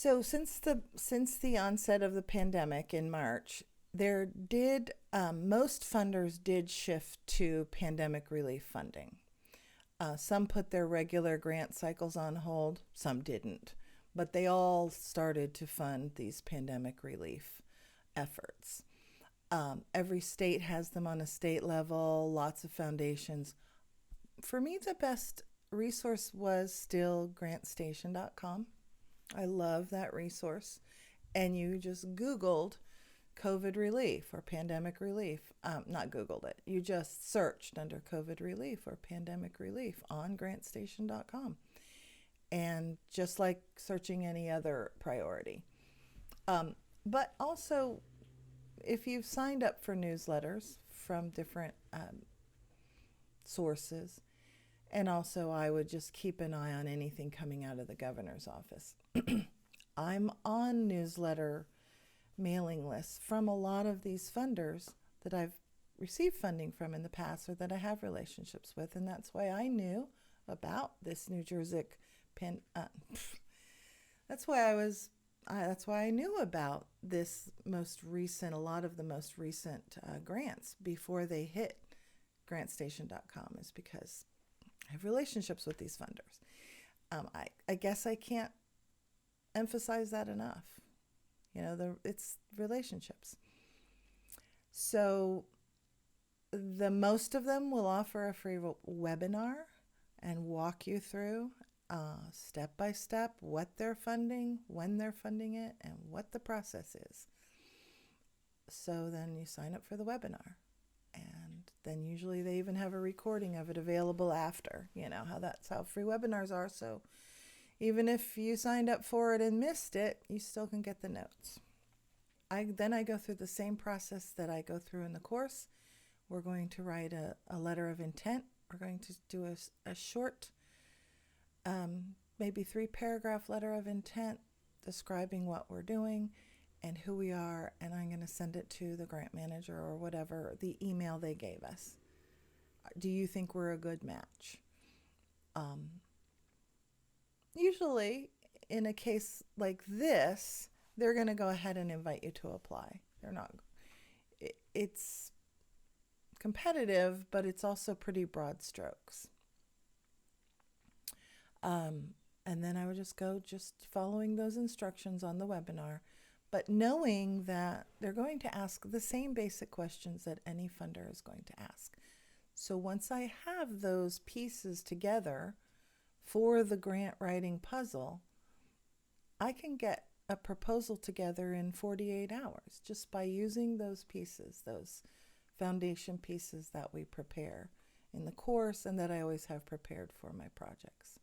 So since the onset of the pandemic in March, there did most funders did shift to pandemic relief funding. Some put their regular grant cycles on hold, some didn't, but they all started to fund these pandemic relief efforts. Every state has them on a state level, lots of foundations. For me, the best resource was still grantstation.com. I love that resource. And you just Googled COVID relief or pandemic relief. Not Googled it. You just searched under COVID relief or pandemic relief on grantstation.com. And just like searching any other priority. But also, if you've signed up for newsletters from different sources, and also I would just keep an eye on anything coming out of the governor's office. I'm on newsletter mailing lists from a lot of these funders that I've received funding from in the past or that I have relationships with, and that's why I knew about this New Jersey that's why I knew about this a lot of the most recent grants before they hit grantstation.com, is because I have relationships with these funders. I guess I can't emphasize that enough. It's relationships. So the most of them will offer a free webinar and walk you through step by step what they're funding, when they're funding it, and what the process is. So then you sign up for the webinar. And then usually they even have a recording of it available after. That's how free webinars are. So even if you signed up for it and missed it, you still can get the notes. I go through the same process that I go through in the course. We're going to write a letter of intent. We're going to do a short, maybe 3-paragraph letter of intent describing what we're doing and who we are, and I'm going to send it to the grant manager or whatever, the email they gave us. Do you think we're a good match? Usually, in a case like this, they're going to go ahead and invite you to apply. It's competitive, but it's also pretty broad strokes. And then I would just go following those instructions on the webinar, but knowing that they're going to ask the same basic questions that any funder is going to ask. So once I have those pieces together for the grant writing puzzle, I can get a proposal together in 48 hours just by using those pieces, those foundation pieces that we prepare in the course and that I always have prepared for my projects.